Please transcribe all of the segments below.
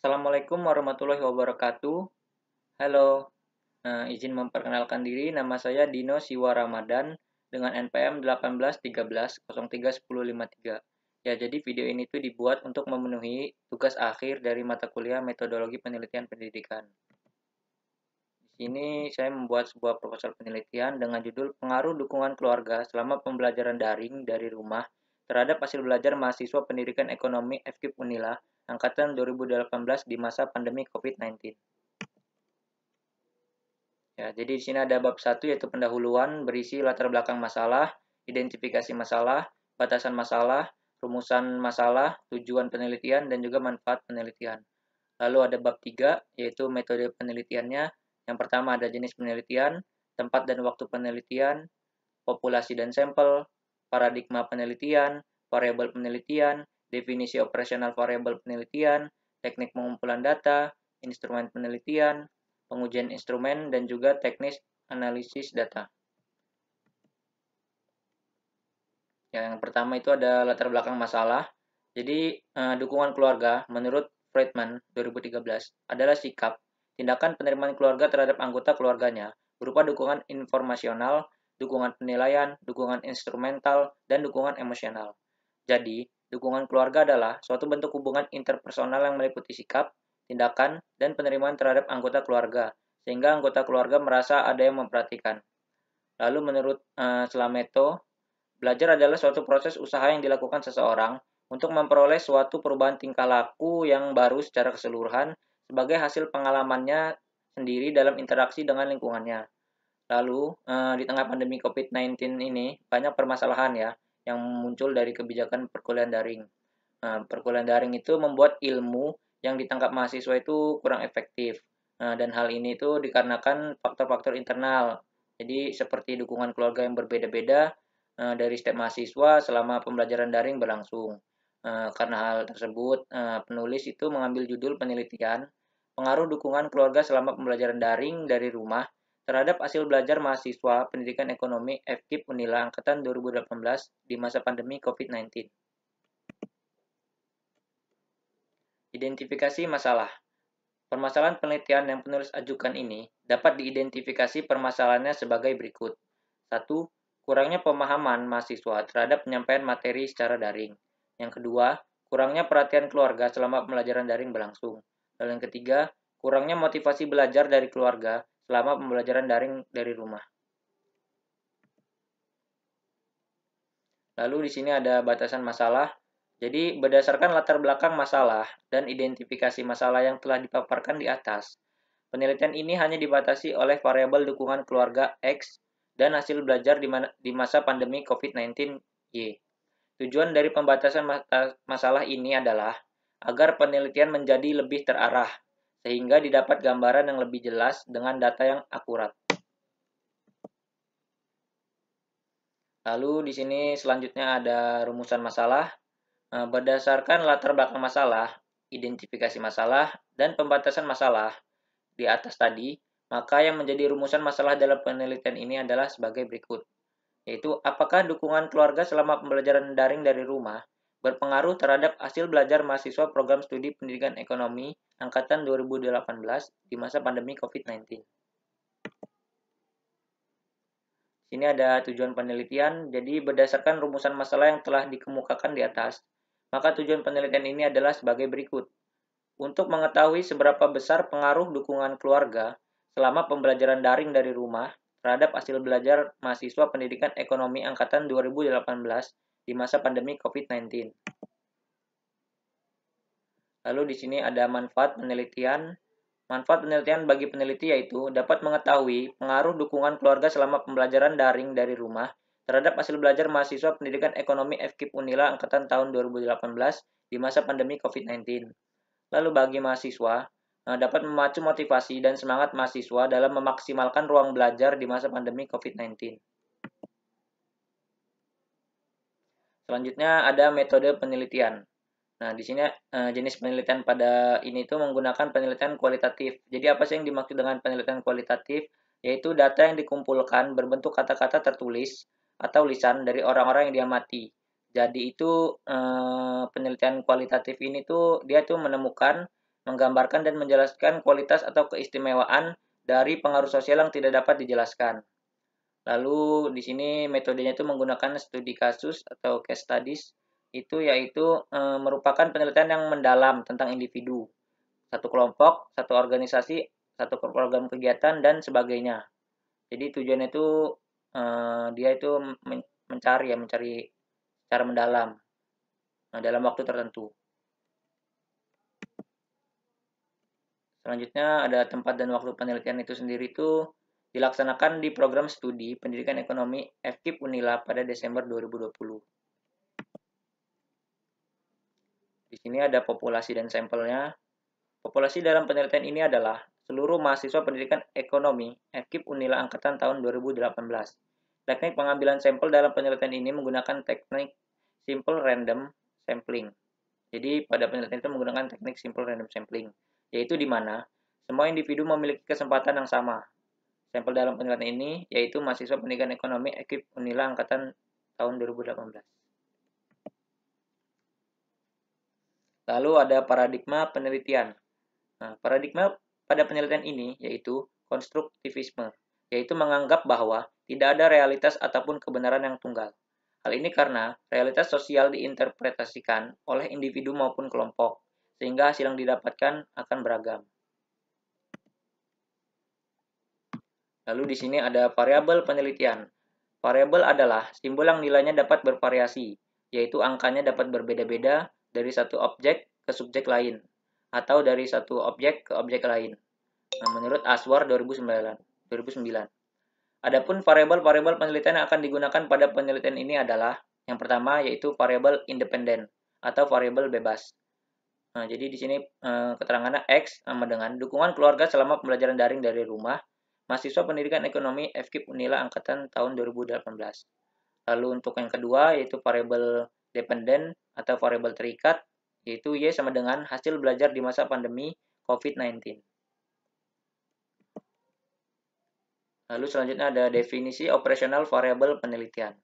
Assalamualaikum warahmatullahi wabarakatuh. Halo, izin memperkenalkan diri, nama saya Dino Siwa Ramadan dengan NPM 1813031053. Ya, jadi video ini tuh dibuat untuk memenuhi tugas akhir dari mata kuliah Metodologi Penelitian Pendidikan. Di sini saya membuat sebuah proposal penelitian dengan judul Pengaruh Dukungan Keluarga selama pembelajaran daring dari rumah terhadap hasil belajar mahasiswa pendidikan ekonomi FKIP Unila angkatan 2018 di masa pandemi COVID-19. Ya, jadi di sini ada bab 1 yaitu pendahuluan berisi latar belakang masalah, identifikasi masalah, batasan masalah, rumusan masalah, tujuan penelitian, dan juga manfaat penelitian. Lalu ada bab 3 yaitu metode penelitiannya. Yang pertama ada jenis penelitian, tempat dan waktu penelitian, populasi dan sampel, paradigma penelitian, variabel penelitian, definisi operasional variabel penelitian, teknik pengumpulan data, instrumen penelitian, pengujian instrumen, dan juga teknis analisis data. Yang pertama itu ada latar belakang masalah. Jadi, dukungan keluarga menurut Friedman 2013 adalah sikap, tindakan penerimaan keluarga terhadap anggota keluarganya berupa dukungan informasional, dukungan penilaian, dukungan instrumental, dan dukungan emosional. Jadi, dukungan keluarga adalah suatu bentuk hubungan interpersonal yang meliputi sikap, tindakan, dan penerimaan terhadap anggota keluarga, sehingga anggota keluarga merasa ada yang memperhatikan. Lalu menurut Slameto, belajar adalah suatu proses usaha yang dilakukan seseorang untuk memperoleh suatu perubahan tingkah laku yang baru secara keseluruhan sebagai hasil pengalamannya sendiri dalam interaksi dengan lingkungannya. Lalu, di tengah pandemi COVID-19 ini, banyak permasalahan ya yang muncul dari kebijakan perkuliahan daring. Perkuliahan daring itu membuat ilmu yang ditangkap mahasiswa itu kurang efektif. Dan hal ini itu dikarenakan faktor-faktor internal. Jadi seperti dukungan keluarga yang berbeda-beda dari setiap mahasiswa selama pembelajaran daring berlangsung. Karena hal tersebut, penulis itu mengambil judul penelitian pengaruh dukungan keluarga selama pembelajaran daring dari rumah terhadap hasil belajar mahasiswa pendidikan ekonomi FKIP Unila angkatan 2018 di masa pandemi COVID-19. Identifikasi masalah. Permasalahan penelitian yang penulis ajukan ini dapat diidentifikasi permasalahannya sebagai berikut. 1. Kurangnya pemahaman mahasiswa terhadap penyampaian materi secara daring. Yang kedua, kurangnya perhatian keluarga selama pembelajaran daring berlangsung. Lalu yang ketiga, kurangnya motivasi belajar dari keluarga selama pembelajaran daring dari rumah. Lalu di sini ada batasan masalah. Jadi, berdasarkan latar belakang masalah dan identifikasi masalah yang telah dipaparkan di atas, penelitian ini hanya dibatasi oleh variabel dukungan keluarga X dan hasil belajar di masa pandemi COVID-19 Y. Tujuan dari pembatasan masalah ini adalah agar penelitian menjadi lebih terarah, sehingga didapat gambaran yang lebih jelas dengan data yang akurat. Lalu di sini selanjutnya ada rumusan masalah. Berdasarkan latar belakang masalah, identifikasi masalah, dan pembatasan masalah di atas tadi, maka yang menjadi rumusan masalah dalam penelitian ini adalah sebagai berikut, yaitu apakah dukungan keluarga selama pembelajaran daring dari rumah berpengaruh terhadap hasil belajar mahasiswa program studi pendidikan ekonomi angkatan 2018 di masa pandemi COVID-19. Sini ada tujuan penelitian, jadi berdasarkan rumusan masalah yang telah dikemukakan di atas, maka tujuan penelitian ini adalah sebagai berikut. Untuk mengetahui seberapa besar pengaruh dukungan keluarga selama pembelajaran daring dari rumah terhadap hasil belajar mahasiswa pendidikan ekonomi angkatan 2018 di masa pandemi COVID-19. Lalu di sini ada manfaat penelitian. Manfaat penelitian bagi peneliti yaitu dapat mengetahui pengaruh dukungan keluarga selama pembelajaran daring dari rumah terhadap hasil belajar mahasiswa pendidikan ekonomi FKIP Unila angkatan tahun 2018 di masa pandemi COVID-19. Lalu bagi mahasiswa, dapat memacu motivasi dan semangat mahasiswa dalam memaksimalkan ruang belajar di masa pandemi COVID-19. Selanjutnya ada metode penelitian. Nah, di sini jenis penelitian pada ini itu menggunakan penelitian kualitatif. Jadi apa sih yang dimaksud dengan penelitian kualitatif? Yaitu data yang dikumpulkan berbentuk kata-kata tertulis atau lisan dari orang-orang yang diamati. Jadi itu penelitian kualitatif ini tuh dia tuh menemukan menggambarkan dan menjelaskan kualitas atau keistimewaan dari pengaruh sosial yang tidak dapat dijelaskan. Lalu di sini metodenya itu menggunakan studi kasus atau case studies, itu yaitu merupakan penelitian yang mendalam tentang individu, satu kelompok, satu organisasi, satu program kegiatan dan sebagainya. Jadi tujuannya itu dia itu mencari secara mendalam dalam waktu tertentu. Selanjutnya ada tempat dan waktu penelitian itu sendiri itu dilaksanakan di program studi Pendidikan Ekonomi FKIP Unila pada Desember 2020. Di sini ada populasi dan sampelnya. Populasi dalam penelitian ini adalah seluruh mahasiswa pendidikan ekonomi FKIP Unila angkatan tahun 2018. Teknik pengambilan sampel dalam penelitian ini menggunakan teknik simple random sampling. Jadi pada penelitian itu menggunakan teknik simple random sampling, yaitu di mana semua individu memiliki kesempatan yang sama. Sampel dalam penelitian ini yaitu mahasiswa pendidikan ekonomi FKIP Unila angkatan tahun 2018. Lalu ada paradigma penelitian. Nah, paradigma pada penelitian ini yaitu konstruktivisme, yaitu menganggap bahwa tidak ada realitas ataupun kebenaran yang tunggal. Hal ini karena realitas sosial diinterpretasikan oleh individu maupun kelompok, sehingga hasil yang didapatkan akan beragam. Lalu di sini ada variabel penelitian. Variabel adalah simbol yang nilainya dapat bervariasi, yaitu angkanya dapat berbeda-beda dari satu objek ke subjek lain, atau dari satu objek ke objek lain. Nah, menurut Aswar 2009. Adapun variabel-variabel penelitian yang akan digunakan pada penelitian ini adalah yang pertama yaitu variabel independen atau variabel bebas. Nah, jadi di sini keterangannya X sama dengan dukungan keluarga selama pembelajaran daring dari rumah, mahasiswa pendidikan ekonomi FKIP Unila angkatan tahun 2018. Lalu untuk yang kedua yaitu variabel dependen atau variabel terikat, yaitu Y sama dengan hasil belajar di masa pandemi COVID-19. Lalu selanjutnya ada definisi operasional variabel penelitian.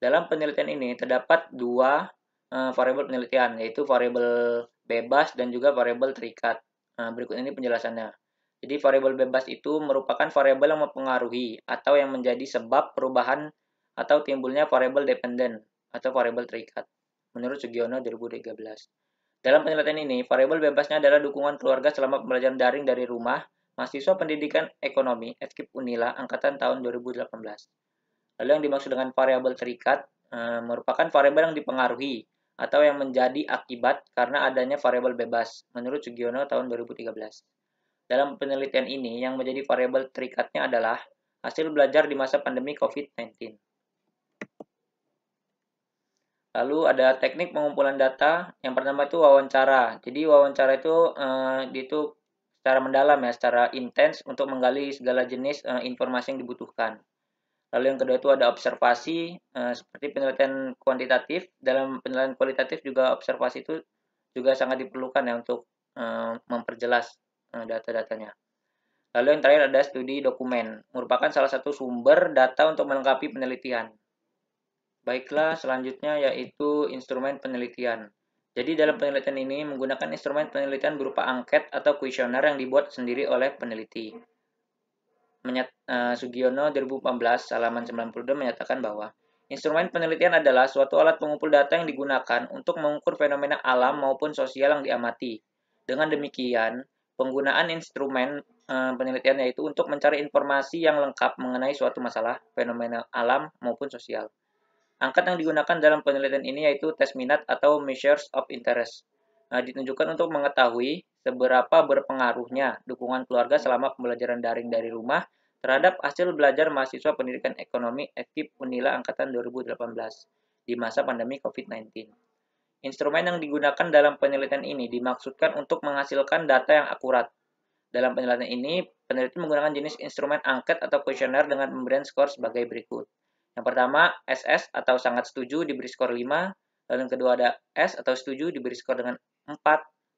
Dalam penelitian ini terdapat dua variabel penelitian, yaitu variabel bebas dan juga variabel terikat. Berikut ini penjelasannya. Jadi variabel bebas itu merupakan variabel yang mempengaruhi atau yang menjadi sebab perubahan atau timbulnya variabel dependen atau variabel terikat. Menurut Sugiono 2013. Dalam penelitian ini, variabel bebasnya adalah dukungan keluarga selama pembelajaran daring dari rumah mahasiswa pendidikan ekonomi FKIP Unila angkatan tahun 2018. Lalu yang dimaksud dengan variabel terikat merupakan variabel yang dipengaruhi atau yang menjadi akibat karena adanya variabel bebas menurut Sugiono tahun 2013. Dalam penelitian ini yang menjadi variabel terikatnya adalah hasil belajar di masa pandemi COVID-19. Lalu ada teknik pengumpulan data. Yang pertama itu wawancara. Jadi wawancara itu secara mendalam ya, secara intens untuk menggali segala jenis informasi yang dibutuhkan. Lalu yang kedua itu ada observasi, seperti penelitian kuantitatif. Dalam penelitian kualitatif juga observasi itu juga sangat diperlukan ya untuk memperjelas data-datanya. Lalu yang terakhir ada studi dokumen, merupakan salah satu sumber data untuk melengkapi penelitian. Baiklah, selanjutnya yaitu instrumen penelitian. Jadi dalam penelitian ini menggunakan instrumen penelitian berupa angket atau kuesioner yang dibuat sendiri oleh peneliti. Sugiono 2014 halaman 92 menyatakan bahwa instrumen penelitian adalah suatu alat pengumpul data yang digunakan untuk mengukur fenomena alam maupun sosial yang diamati. Dengan demikian, penggunaan instrumen penelitian yaitu untuk mencari informasi yang lengkap mengenai suatu masalah, fenomena alam maupun sosial. Angkat yang digunakan dalam penelitian ini yaitu tes minat atau measures of interest. Ditunjukkan untuk mengetahui seberapa berpengaruhnya dukungan keluarga selama pembelajaran daring dari rumah terhadap hasil belajar mahasiswa pendidikan ekonomi FKIP Unila angkatan 2018 di masa pandemi COVID-19. Instrumen yang digunakan dalam penelitian ini dimaksudkan untuk menghasilkan data yang akurat. Dalam penelitian ini, peneliti menggunakan jenis instrumen angket atau kuesioner dengan pemberian skor sebagai berikut. Yang pertama, SS atau sangat setuju diberi skor 5, lalu yang kedua ada S atau setuju diberi skor dengan 4,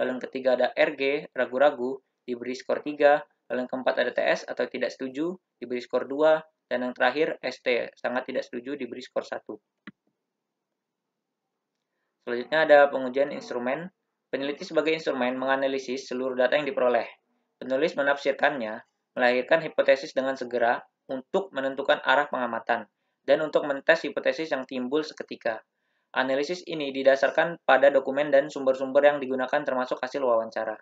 lalu yang ketiga ada RG, ragu-ragu, diberi skor 3, lalu yang keempat ada TS atau tidak setuju, diberi skor 2, dan yang terakhir ST, sangat tidak setuju, diberi skor 1. Selanjutnya ada pengujian instrumen. Peneliti sebagai instrumen menganalisis seluruh data yang diperoleh. Penulis menafsirkannya, melahirkan hipotesis dengan segera untuk menentukan arah pengamatan, dan untuk mentes hipotesis yang timbul seketika. Analisis ini didasarkan pada dokumen dan sumber-sumber yang digunakan termasuk hasil wawancara.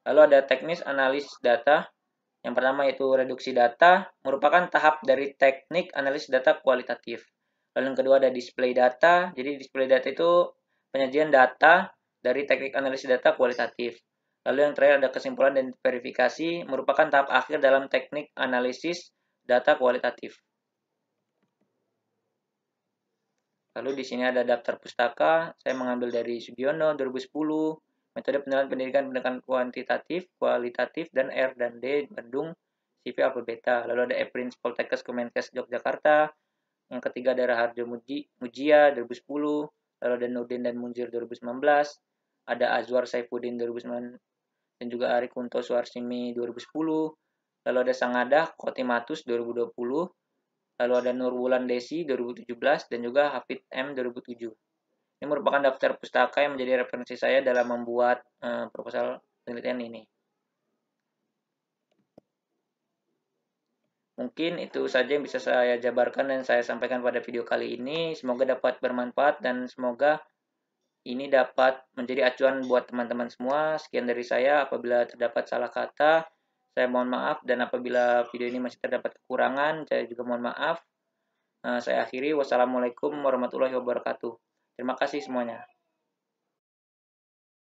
Lalu ada teknis analisis data. Yang pertama yaitu reduksi data, merupakan tahap dari teknik analisis data kualitatif. Lalu yang kedua ada display data. Jadi display data itu penyajian data dari teknik analisis data kualitatif. Lalu yang terakhir ada kesimpulan dan verifikasi, merupakan tahap akhir dalam teknik analisis data kualitatif. Lalu di sini ada daftar pustaka, saya mengambil dari Sugiono 2010, metode penilaian pendidikan kuantitatif, kualitatif, dan R dan D Bandung, CV Alpha Beta. Lalu ada E-Prince Poltekkes Kemenkes Yogyakarta. Yang ketiga ada Raharjo Mujia 2010. Lalu ada Nurdin dan Munzir 2019. Ada Azwar Saifuddin 2009 dan juga Ari Kunto Suarsimi 2010. Lalu ada Sangadah Kotimatus 2020. Lalu ada Nurwulan Desi 2017 dan juga Hafid M 2007. Ini merupakan daftar pustaka yang menjadi referensi saya dalam membuat proposal penelitian ini. Mungkin itu saja yang bisa saya jabarkan dan saya sampaikan pada video kali ini. Semoga dapat bermanfaat dan semoga ini dapat menjadi acuan buat teman-teman semua. Sekian dari saya. Apabila terdapat salah kata, saya mohon maaf. Dan apabila video ini masih terdapat kekurangan, saya juga mohon maaf. Saya akhiri. Wassalamualaikum warahmatullahi wabarakatuh. Terima kasih semuanya.